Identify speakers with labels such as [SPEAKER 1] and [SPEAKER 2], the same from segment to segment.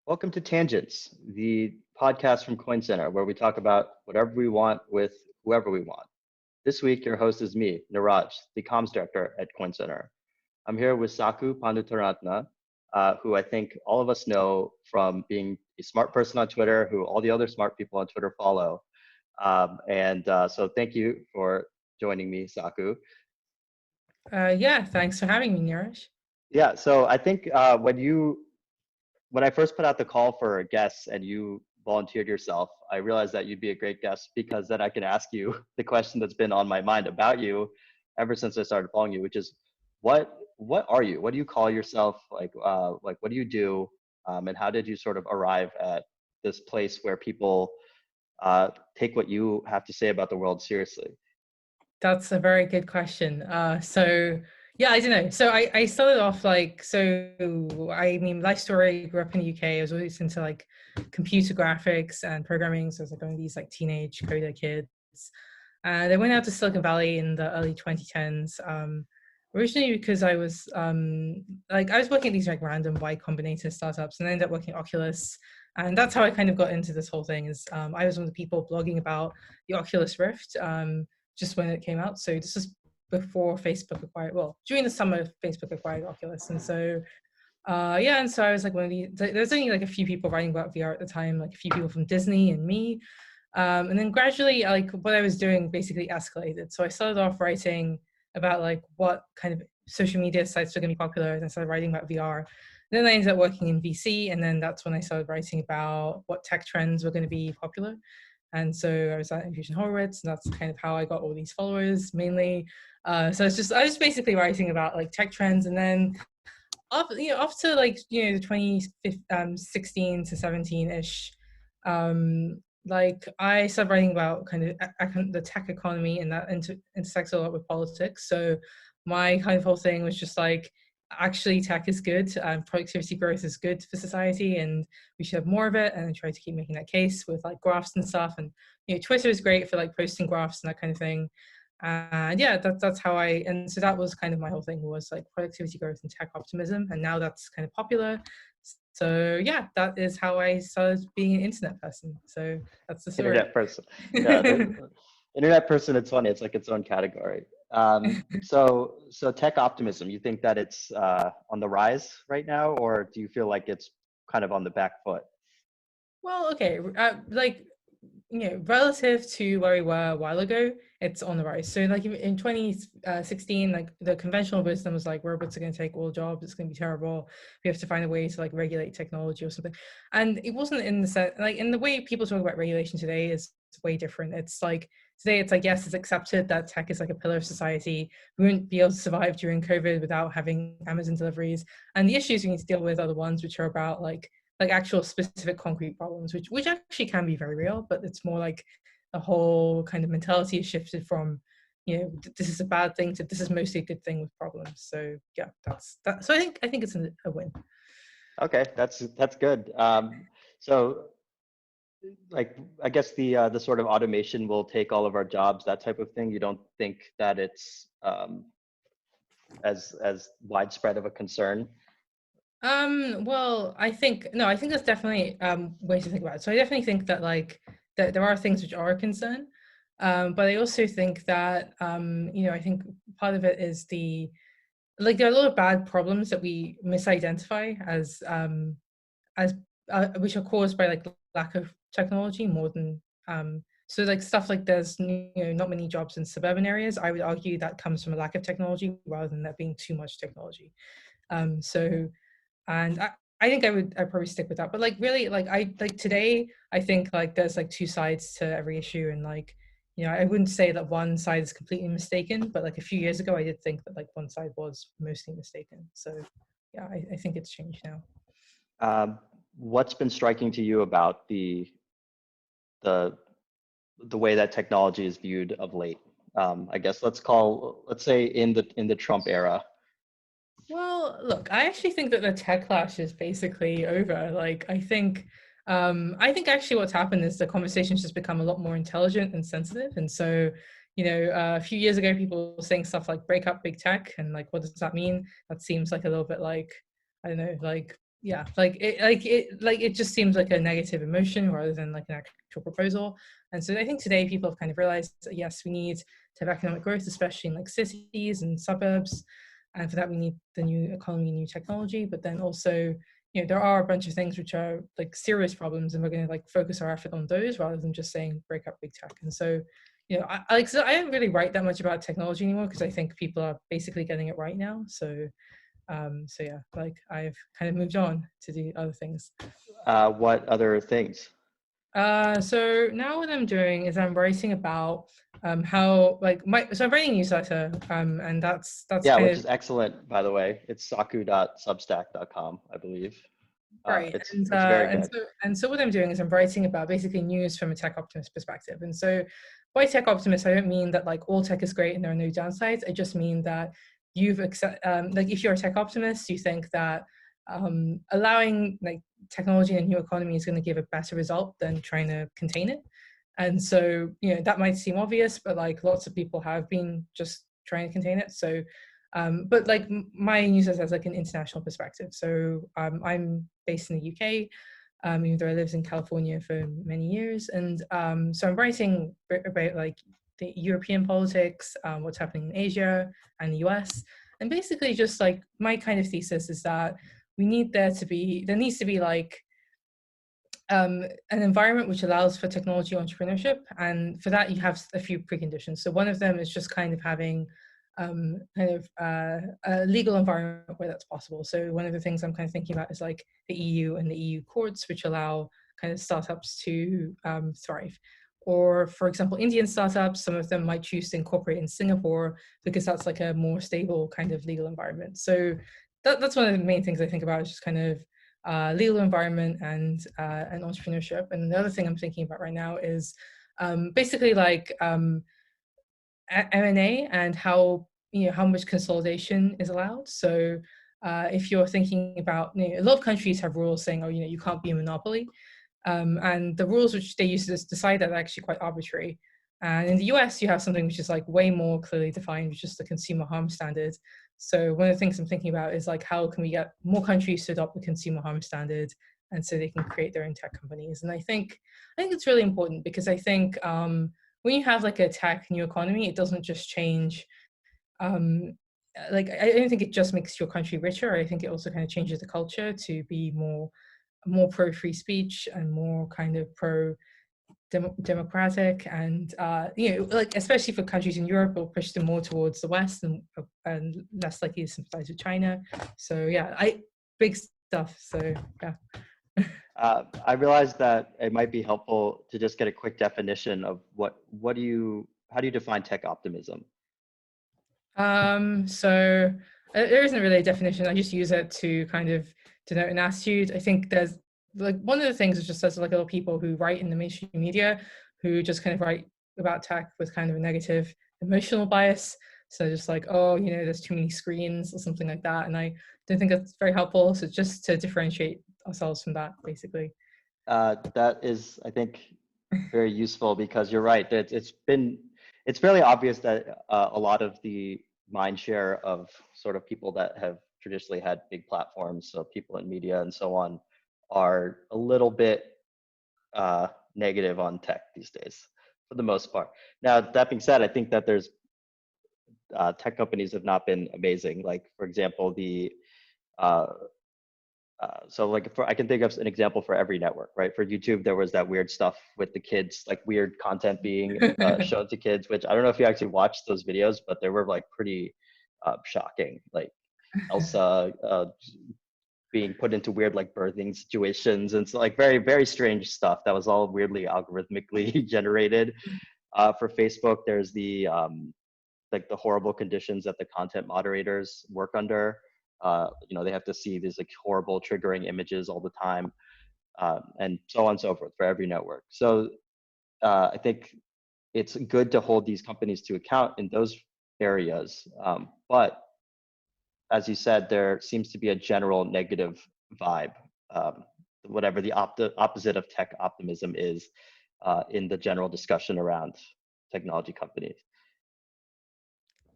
[SPEAKER 1] Welcome to Tangents, the podcast from Coin Center, where we talk about whatever we want with whoever we want. This week, your host is me, Neeraj, the comms director at Coin Center. I'm here with Saku Panditharatne, who I think all of us know from being a smart person on Twitter, who all the other smart people on Twitter follow. So thank you for joining me, Saku.
[SPEAKER 2] Yeah, thanks for having me, Neeraj.
[SPEAKER 1] Yeah, so I think when I first put out the call for guests and you volunteered yourself, I realized that you'd be a great guest because then I can ask you the question that's been on my mind about you ever since I started following you, which is what are you? What do you call yourself? Like what do you do? And how did you sort of arrive at this place where people take what you have to say about the world seriously?
[SPEAKER 2] That's a very good question. Yeah, I don't know. So I started off life story, grew up in the UK. I was always into like computer graphics and programming. So I was like one of these like teenage coder kids. And I went out to Silicon Valley in the early 2010s. Originally because I was working at these like random Y Combinator startups, and I ended up working at Oculus. And that's how I kind of got into this whole thing. I was one of the people blogging about the Oculus Rift. Just when it came out. So this was before Facebook acquired, well, during the summer, Facebook acquired Oculus. And so, and so I was like one of the, there's only like a few people writing about VR at the time, like a few people from Disney and me. And then gradually, like what I was doing basically escalated. So I started off writing about like what kind of social media sites were going to be popular, and I started writing about VR. And then I ended up working in VC, and then that's when I started writing about what tech trends were going to be popular. And so I was at Infusion Horowitz, and that's kind of how I got all these followers mainly. So I was basically writing about like tech trends, and then after the 2016 to 17-ish, like I started writing about kind of the tech economy, and that intersects a lot with politics. So my kind of whole thing was just like, actually tech is good, productivity growth is good for society, and we should have more of it, and I try to keep making that case with like graphs and stuff. And Twitter is great for like posting graphs and that kind of thing. And yeah, that's how and so that was kind of my whole thing, was like productivity growth and tech optimism, and now that's kind of popular. So yeah, that is how I started being an internet person. So that's the story.
[SPEAKER 1] Internet person. Yeah, the internet person, it's funny. It's like its own category. So tech optimism, you think that it's on the rise right now, or do you feel like it's kind of on the back foot?
[SPEAKER 2] Well, okay, relative to where we were a while ago, it's on the rise. So like in 2016, like the conventional wisdom was like robots are going to take all jobs, it's going to be terrible, we have to find a way to like regulate technology or something. And it wasn't in the sense, like in the way people talk about regulation today is way different. It's like today it's like, yes, it's accepted that tech is like a pillar of society. We wouldn't be able to survive during COVID without having Amazon deliveries, and the issues we need to deal with are the ones which are about like actual specific concrete problems, which actually can be very real, but it's more like the whole kind of mentality has shifted from, this is a bad thing to this is mostly a good thing with problems. So yeah, that's that. So I think it's a win.
[SPEAKER 1] Okay, that's good. So like I guess the sort of automation will take all of our jobs, that type of thing. You don't think that it's as widespread of a concern?
[SPEAKER 2] Well, I think that's definitely ways to think about it. So I definitely think that like that there are things which are a concern. But I also think that I think part of it is there are a lot of bad problems that we misidentify as which are caused by like lack of technology more than so like stuff like there's not many jobs in suburban areas. I would argue that comes from a lack of technology rather than there being too much technology. So and I think I'd probably stick with that. But like really, like I like today, I think like there's like two sides to every issue, and like I wouldn't say that one side is completely mistaken, but like a few years ago, I did think that like one side was mostly mistaken. So yeah, I think it's changed now.
[SPEAKER 1] What's been striking to you about the way that technology is viewed of late? I guess let's say in the Trump era.
[SPEAKER 2] Well, look, I actually think that the tech clash is basically over. Like, I think actually what's happened is the conversation's just become a lot more intelligent and sensitive. And so, a few years ago, people were saying stuff like break up big tech, and like, what does that mean? That seems like a little bit like, I don't know, like yeah, it just seems like a negative emotion rather than like an actual proposal. And so I think today people have kind of realized that yes, we need to have economic growth, especially in like cities and suburbs, and for that we need the new economy, new technology. But then also, there are a bunch of things which are like serious problems, and we're going to like focus our effort on those rather than just saying break up big tech. And so, so I don't really write that much about technology anymore because I think people are basically getting it right now. So yeah, like I've kind of moved on to do other things.
[SPEAKER 1] What other things?
[SPEAKER 2] So now what I'm doing is I'm writing about how like so I'm writing a newsletter, and that's
[SPEAKER 1] Yeah,
[SPEAKER 2] kind
[SPEAKER 1] which
[SPEAKER 2] of
[SPEAKER 1] is excellent, by the way. It's saku.substack.com, I believe.
[SPEAKER 2] right.
[SPEAKER 1] It's very good.
[SPEAKER 2] And so what I'm doing is I'm writing about basically news from a tech optimist perspective. And so by tech optimist, I don't mean that like all tech is great and there are no downsides. I just mean that like if you're a tech optimist, you think that allowing like technology in a new economy is going to give a better result than trying to contain it. And so, that might seem obvious, but like lots of people have been just trying to contain it. So but like my newsletter has like an international perspective. So I'm based in the UK, even though I lived in California for many years. And so I'm writing about like the European politics, what's happening in Asia and the US. And basically just like my kind of thesis is that there needs to be like an environment which allows for technology entrepreneurship. And for that, you have a few preconditions. So one of them is just kind of having a legal environment where that's possible. So one of the things I'm kind of thinking about is like the EU and the EU courts, which allow kind of startups to thrive. Or for example, Indian startups, some of them might choose to incorporate in Singapore because that's like a more stable kind of legal environment. So that's one of the main things I think about is just kind of legal environment and entrepreneurship. And the other thing I'm thinking about right now is basically like M&A and how how much consolidation is allowed. So if you're thinking about a lot of countries have rules saying, oh, you can't be a monopoly, and the rules which they use to decide that are actually quite arbitrary. And in the US, you have something which is like way more clearly defined, which is the consumer harm standard. So one of the things I'm thinking about is like how can we get more countries to adopt the consumer harm standard, and so they can create their own tech companies. And I think it's really important because I think when you have like a tech new economy, it doesn't just change. Um, like I don't think it just makes your country richer. I think it also kind of changes the culture to be more pro free speech and more kind of pro democratic, and like especially for countries in Europe, it'll push them more towards the West and less likely to sympathize with China. So yeah, big stuff. So yeah.
[SPEAKER 1] I realized that it might be helpful to just get a quick definition of how do you define tech optimism?
[SPEAKER 2] So there isn't really a definition. I just use it to kind of denote an attitude. I think there's like one of the things is just there's like a lot of people who write in the mainstream media who just kind of write about tech with kind of a negative emotional bias. So just like, oh, there's too many screens or something like that. And I don't think that's very helpful. So just to differentiate ourselves from that, basically.
[SPEAKER 1] That is, I think, very useful because you're right. It's fairly obvious that a lot of the mind share of sort of people that have traditionally had big platforms, so people in media and so on, are a little bit negative on tech these days, for the most part. Now, that being said, I think that there's tech companies have not been amazing. Like, for example, uh, so like I can think of an example for every network, right? For YouTube, there was that weird stuff with the kids, like weird content being shown to kids, which I don't know if you actually watched those videos, but they were like pretty shocking. Like Elsa being put into weird like birthing situations, and so like very, very strange stuff that was all weirdly algorithmically generated. For Facebook, there's the like the horrible conditions that the content moderators work under. They have to see these like horrible triggering images all the time, and so on and so forth for every network. So I think it's good to hold these companies to account in those areas. But as you said, there seems to be a general negative vibe, whatever the opposite of tech optimism is, in the general discussion around technology companies.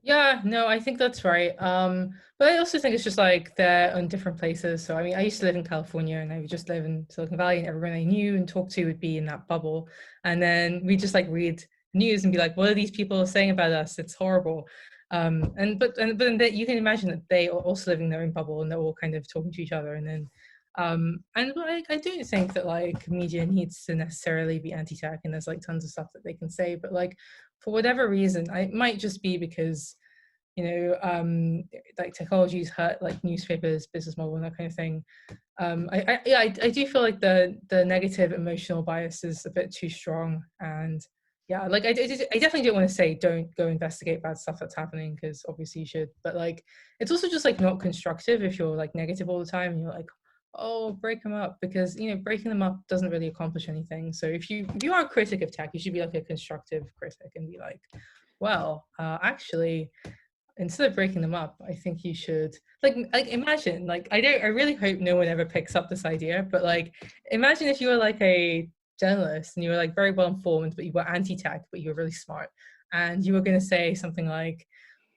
[SPEAKER 2] Yeah, no, I think that's right. But I also think it's just like they're in different places. So I mean, I used to live in California and I would just live in Silicon Valley and everyone I knew and talked to would be in that bubble. And then we just like read news and be like, what are these people saying about us? It's horrible. But then you can imagine that they are also living in their own bubble and they're all kind of talking to each other. And then and I do think that like media needs to necessarily be anti-tech and there's like tons of stuff that they can say, but like for whatever reason, it might just be because like technologies hurt like newspapers, business model, and that kind of thing. I do feel like the negative emotional bias is a bit too strong, and yeah, like I definitely don't want to say don't go investigate bad stuff that's happening because obviously you should, but like it's also just like not constructive if you're like negative all the time and you're like, oh, break them up because breaking them up doesn't really accomplish anything. So if you are a critic of tech, you should be like a constructive critic and be like, well, actually instead of breaking them up, I think you should like imagine like I really hope no one ever picks up this idea, but like imagine if you were like a journalist and you were like very well informed, but you were anti-tech, but you were really smart, and you were going to say something like,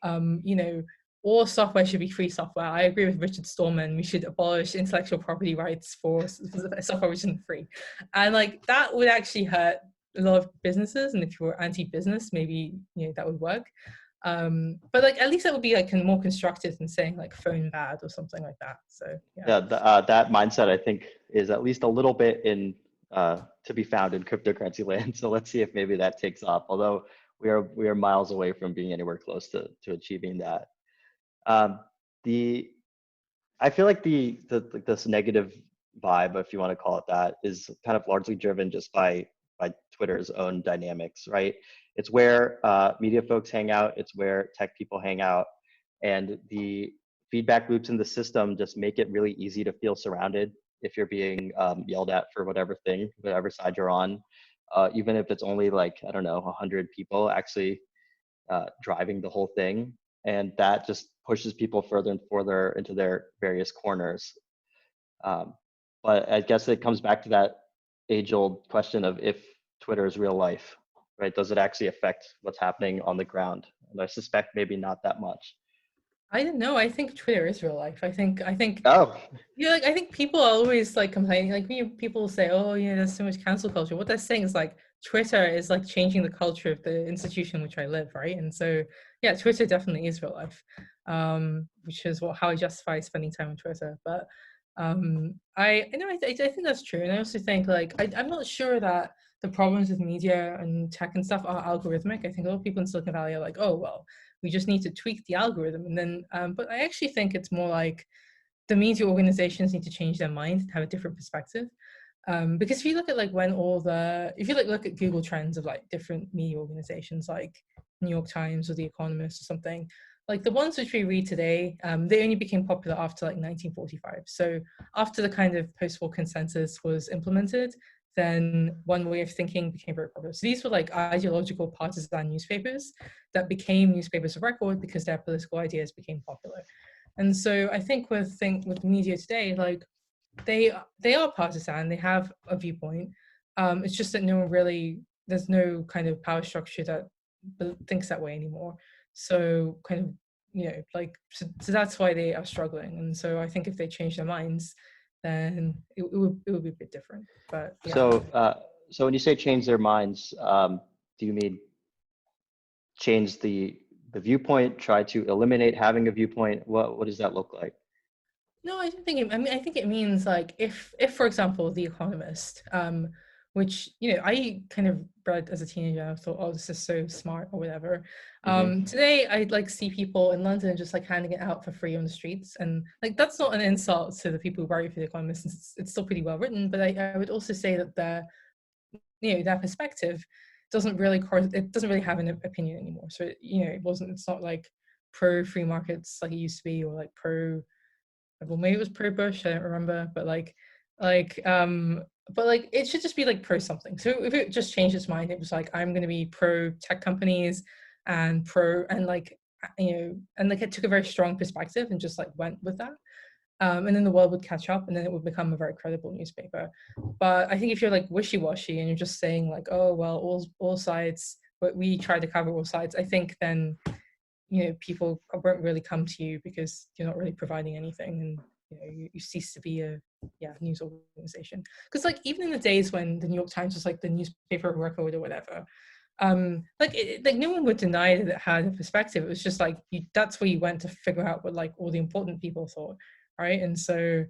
[SPEAKER 2] um, you know, all software should be free software. I agree with Richard Stallman. We should abolish intellectual property rights for software which isn't free, and like that would actually hurt a lot of businesses. And if you were anti-business, maybe that would work. But like at least that would be like more constructive than saying like phone bad or something like that. So yeah.
[SPEAKER 1] Yeah, that mindset I think is at least a little bit in to be found in cryptocurrency land. So let's see if maybe that takes off. Although we are miles away from being anywhere close to achieving that. Um, the I feel like like this negative vibe, if you want to call it that, is kind of largely driven just by Twitter's own dynamics, right? It's where media folks hang out. It's where tech people hang out, and the feedback loops in the system just make it really easy to feel surrounded if you're being yelled at for whatever thing, whatever side you're on, even if it's only like I don't know 100 people actually driving the whole thing, and that just pushes people further and further into their various corners. Um, but I guess it comes back to that age-old question of if Twitter is real life, right? Does it actually affect what's happening on the ground? And I suspect maybe not that much.
[SPEAKER 2] I don't know. I think Twitter is real life. I think
[SPEAKER 1] Oh,
[SPEAKER 2] like I think people are always like complaining. Like people say, "Oh, there's so much cancel culture." What they're saying is like Twitter is like changing the culture of the institution in which I live, right? And so yeah, Twitter definitely is real life, which is how I justify spending time on Twitter. But I think that's true, and I also think like I'm not sure that the problems with media and tech and stuff are algorithmic. I think a lot of people in Silicon Valley are like, "Oh well, we just need to tweak the algorithm," and then but I actually think it's more like the media organizations need to change their mind and have a different perspective. Because if you look at like if you like look at Google Trends of like different media organizations like New York Times or The Economist or something, like the ones which we read today, they only became popular after like 1945. So after the kind of post-war consensus was implemented, then one way of thinking became very popular. So these were like ideological partisan newspapers that became newspapers of record because their political ideas became popular. And so I think with media today, like they are partisan, they have a viewpoint. It's just that no one really there's no kind of power structure that thinks that way anymore. So kind of so that's why they are struggling. And so I think if they change their minds, then it would be a bit different. But yeah.
[SPEAKER 1] so when you say change their minds, do you mean change the viewpoint, try to eliminate having a viewpoint? What does that look like?
[SPEAKER 2] No, I don't think I mean I think it means like if for example The Economist, which I kind of read as a teenager, I thought, oh, this is so smart or whatever.
[SPEAKER 1] Hmm.
[SPEAKER 2] Today I like see people in London just like handing it out for free on the streets, and like that's not an insult to the people who write for The Economist. It's still pretty well written, but I would also say that their perspective it doesn't really have an opinion anymore. So it's not like pro free markets like it used to be, or like pro well maybe it was pro Bush, I don't remember, but like it should just be like pro something. So if it just changed its mind, it was like I'm going to be pro tech companies and pro and like and like it took a very strong perspective and just like went with that. And then the world would catch up and then it would become a very credible newspaper. But I think if you're like wishy-washy and you're just saying like, oh well, all sides, but we try to cover all sides, I think then people won't really come to you because you're not really providing anything, and you cease to be a news organization. Because like even in the days when the New York Times was like the newspaper of record or whatever, like no one would deny that it had a perspective. It was just like that's where you went to figure out what like all the important people thought, right? And so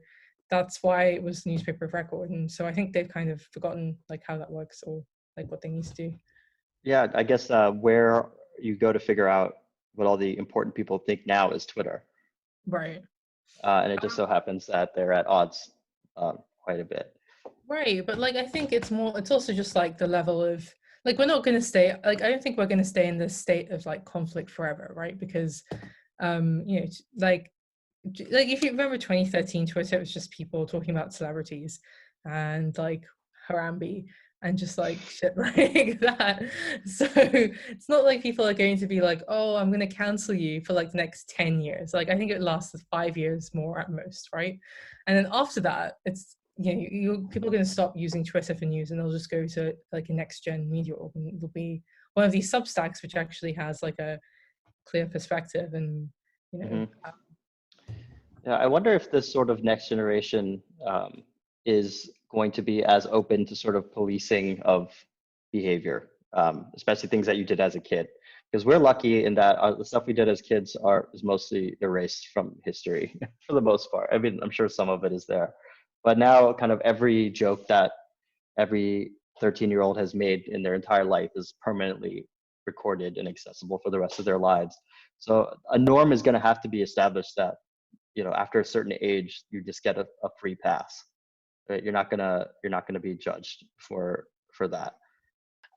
[SPEAKER 2] that's why it was newspaper of record. And so I think they've kind of forgotten like how that works or like what they need to do.
[SPEAKER 1] Yeah, I guess where you go to figure out what all the important people think now is Twitter.
[SPEAKER 2] Right.
[SPEAKER 1] And it just so happens that they're at odds quite a bit.
[SPEAKER 2] Right, but like I think it's also just like the level of like we're not going to stay like I don't think we're going to stay in this state of like conflict forever, right? Because like if you remember 2013 Twitter, it was just people talking about celebrities and like Harambe and just like shit like that. So it's not like people are going to be like, oh, I'm going to cancel you for like the next 10 years. Like I think it lasts 5 years more at most, right? And then after that, it's people are going to stop using Twitter for news and they'll just go to like a next gen media org, and it'll be one of these Substacks which actually has like a clear perspective and
[SPEAKER 1] Yeah, I wonder if this sort of next generation is going to be as open to sort of policing of behavior, especially things that you did as a kid. Because we're lucky in that the stuff we did as kids is mostly erased from history for the most part. I mean, I'm sure some of it is there, but now kind of every joke that every 13-year-old has made in their entire life is permanently recorded and accessible for the rest of their lives. So a norm is going to have to be established that after a certain age, you just get a free pass. Right? You're not gonna be judged for that.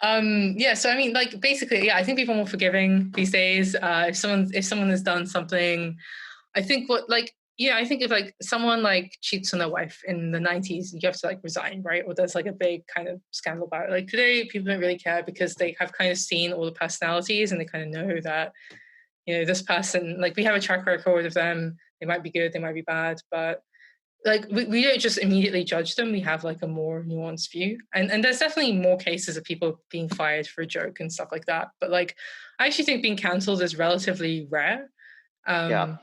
[SPEAKER 2] So I mean, like basically, I think people are more forgiving these days. If someone has done something, I think I think if like someone like cheats on their wife in the 90s, you have to like resign, right? Or there's like a big kind of scandal about it. Like today, people don't really care because they have kind of seen all the personalities and they kind of know that this person, like we have a track record of them. They might be good, they might be bad, but like we don't just immediately judge them. We have like a more nuanced view, and there's definitely more cases of people being fired for a joke and stuff like that. But like I actually think being cancelled is relatively rare.
[SPEAKER 1] Yeah.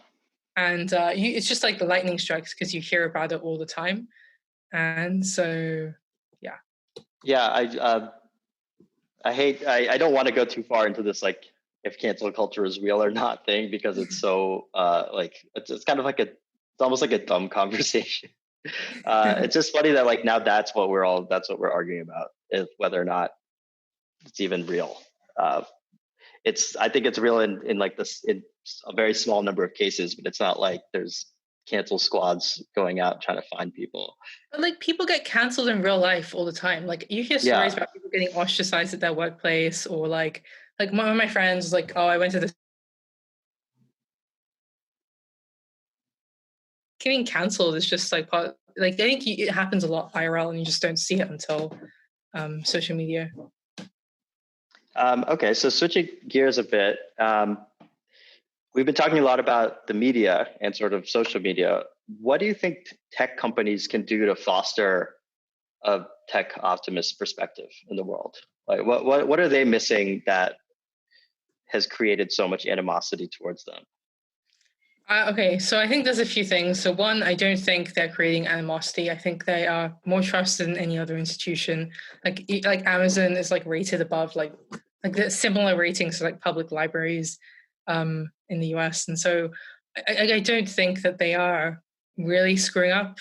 [SPEAKER 2] And it's just like the lightning strikes because you hear about it all the time, and so
[SPEAKER 1] yeah. I don't want to go too far into this like if cancel culture is real or not thing, because it's so like it's kind of like it's almost like a dumb conversation. It's just funny that like now that's what we're arguing about, is whether or not it's even real. I think it's real in like this in a very small number of cases, but it's not like there's cancel squads going out trying to find people.
[SPEAKER 2] But like people get canceled in real life all the time. Like you hear stories about people getting ostracized at their workplace, or like one of my friends was like, oh, I went to this. Getting canceled is just like part. Like I think it happens a lot IRL, and you just don't see it until social media.
[SPEAKER 1] Okay, so switching gears a bit, we've been talking a lot about the media and sort of social media. What do you think tech companies can do to foster a tech optimist perspective in the world? Like, what are they missing that has created so much animosity towards them?
[SPEAKER 2] Okay, so I think there's a few things. So one, I don't think they're creating animosity. I think they are more trusted than any other institution. Like Amazon is like rated above like the similar ratings to like public libraries in the US. And so I don't think that they are really screwing up,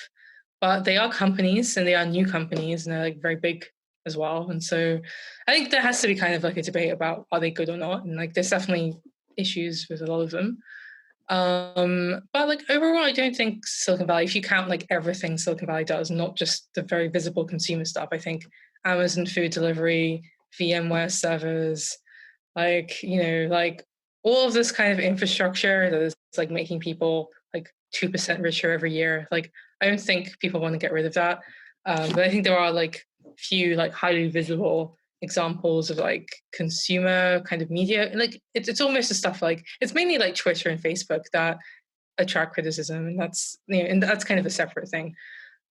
[SPEAKER 2] but they are companies and they are new companies and they're like very big as well. And so I think there has to be kind of like a debate about are they good or not. And like there's definitely issues with a lot of them. But like overall, I don't think Silicon Valley, if you count like everything Silicon Valley does, not just the very visible consumer stuff, I think Amazon food delivery, VMware servers, like, like all of this kind of infrastructure that is like making people like 2% richer every year. Like, I don't think people want to get rid of that. But I think there are like few like highly visible examples of like consumer kind of media. Like it's almost the stuff like it's mainly like Twitter and Facebook that attract criticism, and that's and that's kind of a separate thing.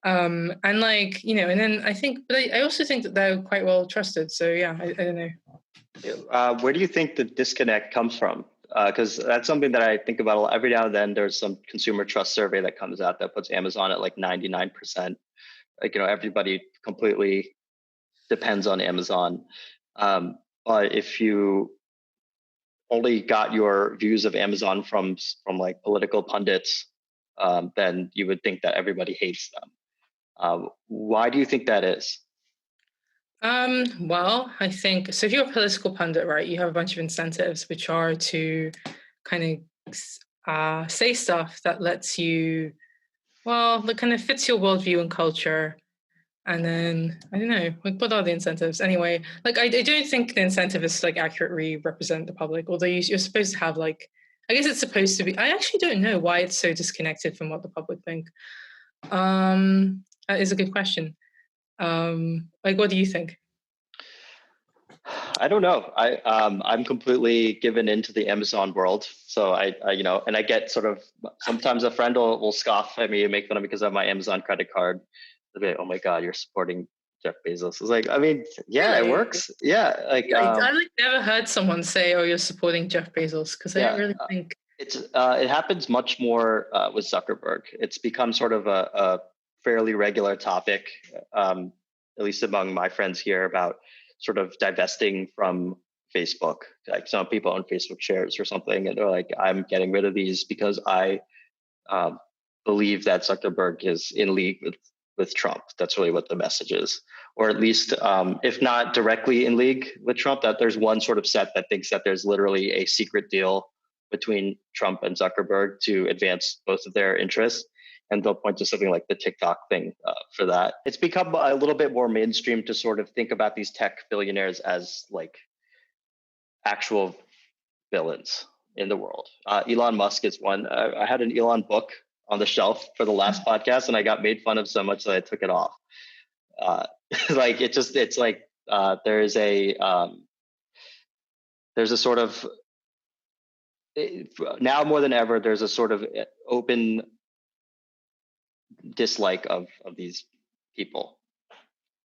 [SPEAKER 2] And like and then I think, but I also think that they're quite well trusted. So yeah, I don't know.
[SPEAKER 1] Where do you think the disconnect comes from because that's something that I think about a lot. Every now and then there's some consumer trust survey that comes out that puts Amazon at like 99%. Like, everybody completely depends on Amazon. But if you only got your views of Amazon from like political pundits, then you would think that everybody hates them. Why do you think that is?
[SPEAKER 2] Well, I think so. If you're a political pundit, right, you have a bunch of incentives, which are to kind of say stuff that lets you, well, that kind of fits your worldview and culture. And then I don't know, like, what are the incentives anyway? Like, I don't think the incentive is to like accurately represent the public, although you're supposed to have like, I guess it's supposed to be. I actually don't know why it's so disconnected from what the public think. That is a good question. Like, what do you think?
[SPEAKER 1] I don't know. I'm completely given into the Amazon world. So and I get sort of, sometimes a friend will scoff at me and make fun of me because I have my Amazon credit card. They'll be like, "Oh my God, you're supporting Jeff Bezos." It's like, I mean, yeah, it
[SPEAKER 2] Really?
[SPEAKER 1] works. Yeah, like,
[SPEAKER 2] I like never heard someone say, "Oh, you're supporting Jeff Bezos," because I don't
[SPEAKER 1] yeah,
[SPEAKER 2] really think.
[SPEAKER 1] it happens much more with Zuckerberg. It's become sort of a fairly regular topic, at least among my friends here, about sort of divesting from Facebook. Like, some people own Facebook shares or something, and they're like, "I'm getting rid of these because I um, believe that Zuckerberg is in league with Trump." That's really what the message is, or at least, if not directly in league with Trump, that there's one sort of set that thinks that there's literally a secret deal between Trump and Zuckerberg to advance both of their interests. And they'll point to something like the TikTok thing for that. It's become a little bit more mainstream to sort of think about these tech billionaires as like actual villains in the world. Elon Musk is one. I had an Elon book on the shelf for the last podcast, and I got made fun of so much that I took it off. Uh, like, it's like, there's a sort of, now more than ever, there's a sort of open dislike of these people.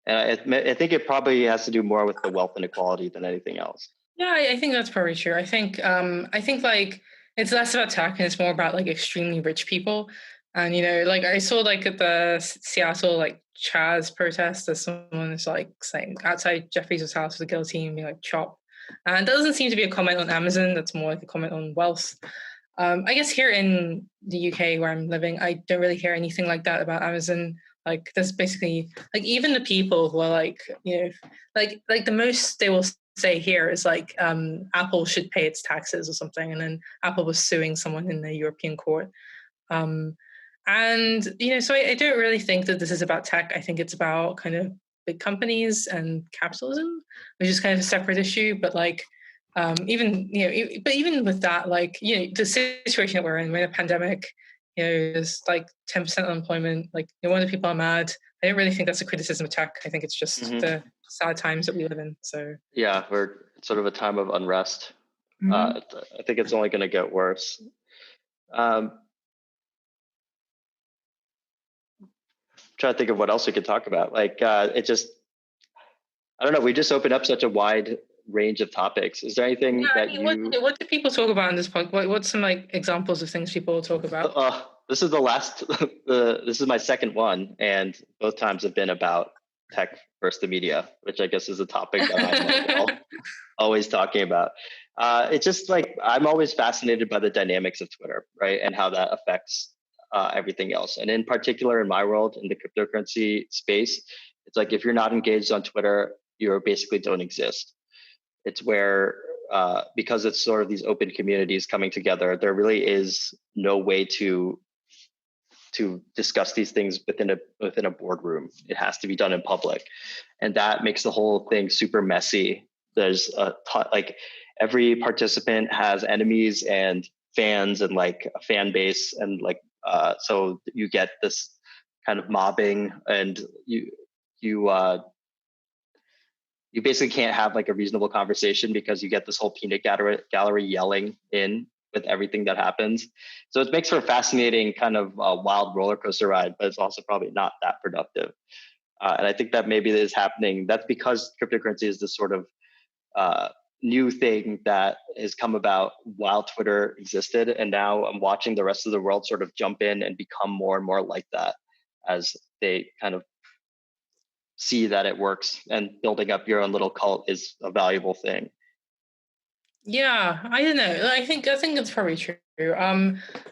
[SPEAKER 1] And I think it probably has to do more with the wealth inequality than anything else.
[SPEAKER 2] Yeah, I think that's probably true. I think like it's less about tech and it's more about like extremely rich people. And like I saw like at the Seattle like Chaz protest, that someone is like saying outside Jeff Bezos' house with a guillotine being like chop. And that doesn't seem to be a comment on Amazon. That's more like a comment on wealth. I guess here in the UK where I'm living, I don't really hear anything like that about Amazon. Like there's basically like even the people who are like like the most they will say here is like Apple should pay its taxes or something, and then Apple was suing someone in the European court. Um, and so I don't really think that this is about tech. I think it's about kind of big companies and capitalism, which is kind of a separate issue. But like even but even with that, like the situation that we're in, we're in a pandemic. There's like 10% unemployment. Like no wonder people are mad. I don't really think that's a criticism of tech. I think it's just the sad times that we live in. So
[SPEAKER 1] yeah, we're sort of a time of unrest. I think it's only going to get worse. Trying to think of what else we could talk about. Like, I don't know. We just opened up such a wide range of topics. Is there anything that
[SPEAKER 2] what do people talk about in this podcast? What's some like examples of things people talk about?
[SPEAKER 1] This is the last. This is my second one, and both times have been about tech versus the media, which I guess is a topic that I'm like, always talking about. It's just like I'm always fascinated by the dynamics of Twitter, right, and how that affects everything else. And in particular, in my world, in the cryptocurrency space, it's like if you're not engaged on Twitter, you basically don't exist. It's where because it's sort of these open communities coming together, there really is no way to discuss these things within a boardroom. It has to be done in public, and that makes the whole thing super messy. There's like every participant has enemies and fans and like a fan base, and like so you get this kind of mobbing, and you basically can't have like a reasonable conversation because you get this whole peanut gallery yelling in with everything that happens. So it makes for a fascinating kind of wild roller coaster ride, but it's also probably not that productive. And I think that maybe that is happening. That's because cryptocurrency is this sort of new thing that has come about while Twitter existed. And now I'm watching the rest of the world sort of jump in and become more and more like that as they kind of see that it works, and building up your own little cult is a valuable thing.
[SPEAKER 2] Yeah, I don't know. I think it's probably true.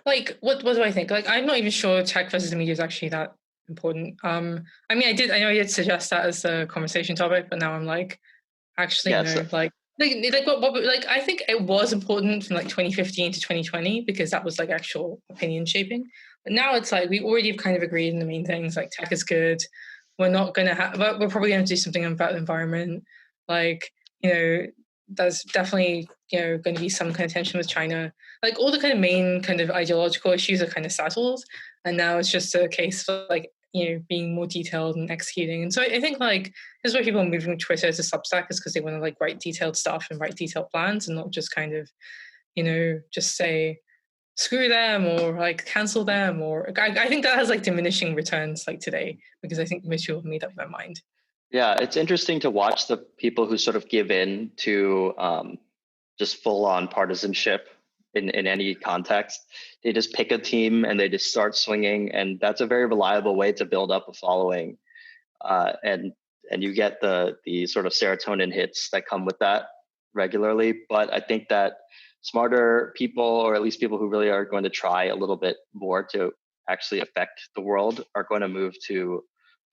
[SPEAKER 2] Like what do I think? Like I'm not even sure tech versus the media is actually that important. I mean, I know I did suggest that as a conversation topic, but now I'm like, actually,
[SPEAKER 1] Yeah, so
[SPEAKER 2] no. Like I think it was important from like 2015 to 2020 because that was like actual opinion shaping. But now it's like we already have kind of agreed on the main things. Like tech is good. We're not gonna have, but we're probably gonna do something about the environment. Like you know, there's definitely going to be some kind of tension with China. Like all the kind of main kind of ideological issues are kind of settled, and now it's just a case of like being more detailed and executing. And so I think like this is why people are moving from Twitter to Substack is because they want to like write detailed stuff and write detailed plans and not just kind of, just say screw them or like cancel them. Or I think that has like diminishing returns like today because I think most people have made up their mind.
[SPEAKER 1] yeah, it's interesting to watch the people who sort of give in to just full on partisanship in any context. They just pick a team and they just start swinging, and that's a very reliable way to build up a following. And you get the sort of serotonin hits that come with that regularly. But I think that smarter people, or at least people who really are going to try a little bit more to actually affect the world, are going to move to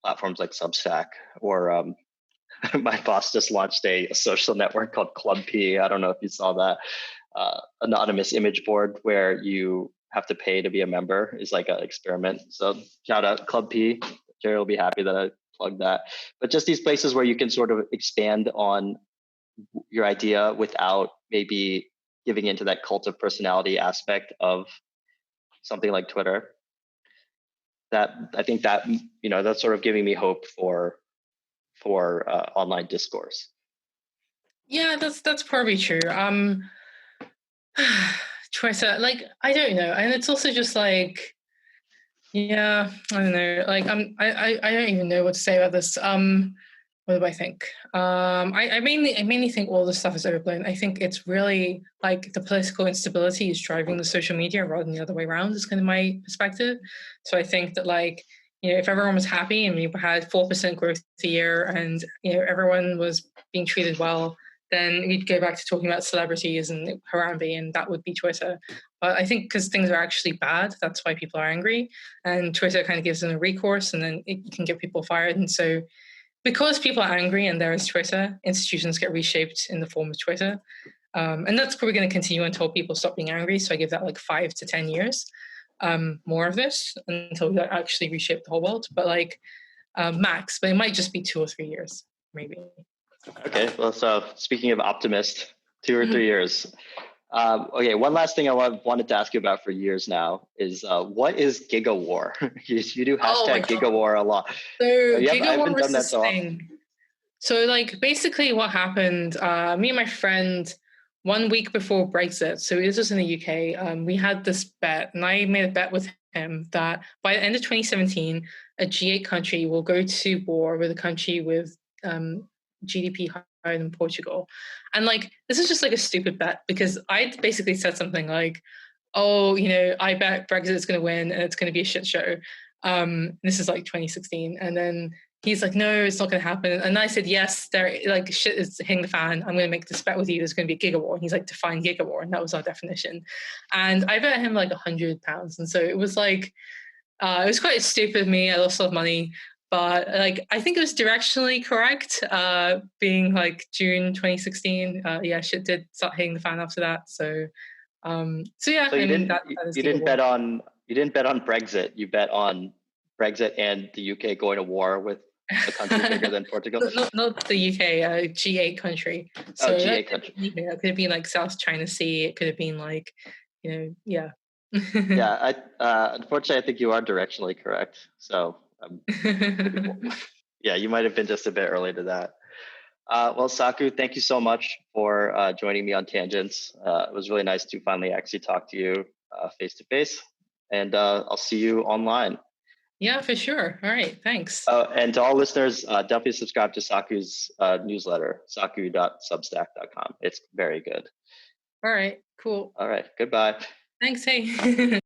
[SPEAKER 1] platforms like Substack, or my boss just launched a social network called Club P. I don't know if you saw that. Anonymous image board where you have to pay to be a member is like an experiment. So shout out Club P. Jerry will be happy that I plugged that. But just these places where you can sort of expand on your idea without maybe giving into that cult of personality aspect of something like Twitter. That I think that that's sort of giving me hope for online discourse.
[SPEAKER 2] Yeah, that's probably true. Twitter, like I don't know, and it's also just like, yeah, I don't know. Like I don't even know what to say about this. What do I think? I mainly think all this stuff is overblown. I think it's really like the political instability is driving the social media rather than the other way around. Is kind of my perspective. So I think that like if everyone was happy and we had 4% growth a year and everyone was being treated well, then we'd go back to talking about celebrities and Harambe, and that would be Twitter. But I think because things are actually bad, that's why people are angry, and Twitter kind of gives them a recourse, and then it can get people fired. And so because people are angry and there is Twitter, institutions get reshaped in the form of Twitter. And that's probably going to continue until people stop being angry. So I give that like 5 to 10 years more of this until we actually reshape the whole world. But like max, but it might just be 2 or 3 years, maybe.
[SPEAKER 1] Okay, well, so speaking of Optimist, 2 or 3 years. Okay, one last thing I wanted to ask you about for years now is what is Gigawar? You do hashtag Gigawar a lot.
[SPEAKER 2] So
[SPEAKER 1] I
[SPEAKER 2] Gigawar
[SPEAKER 1] haven't
[SPEAKER 2] was
[SPEAKER 1] done that
[SPEAKER 2] this
[SPEAKER 1] so often.
[SPEAKER 2] thing. So like basically what happened, me and my friend, 1 week before Brexit, so this was in the UK, we had this bet, and I made a bet with him that by the end of 2017, a G8 country will go to war with a country with GDP higher than Portugal. And like, this is just like a stupid bet because I basically said something like, oh, I bet Brexit is going to win and it's going to be a shit show. This is like 2016. And then he's like, no, it's not going to happen. And I said, yes, there, like shit is hitting the fan. I'm going to make this bet with you. There's going to be a Gigawar. And he's like, define Gigawar. And that was our definition. And I bet him like £100. And so it was like, it was quite stupid of me. I lost a lot of money. But like, I think it was directionally correct, being like June 2016. Yeah, shit did start hitting the fan after that. So yeah,
[SPEAKER 1] So
[SPEAKER 2] I mean that is
[SPEAKER 1] you didn't
[SPEAKER 2] Gigawar.
[SPEAKER 1] bet on Brexit. You bet on Brexit and the UK going to war with a country bigger than Portugal.
[SPEAKER 2] Not the UK, G8 country. So
[SPEAKER 1] G8 country.
[SPEAKER 2] It could have been like South China Sea. It could have been like, yeah.
[SPEAKER 1] Yeah, unfortunately, I think you are directionally correct. So, yeah, you might have been just a bit early to that. Well, Saku, thank you so much for joining me on Tangents. It was really nice to finally actually talk to you face to face, and I'll see you online.
[SPEAKER 2] Yeah, for sure. All right. Thanks.
[SPEAKER 1] And to all listeners, definitely subscribe to Saku's newsletter, saku.substack.com. It's very good.
[SPEAKER 2] All right. Cool.
[SPEAKER 1] All right. Goodbye.
[SPEAKER 2] Thanks. Hey.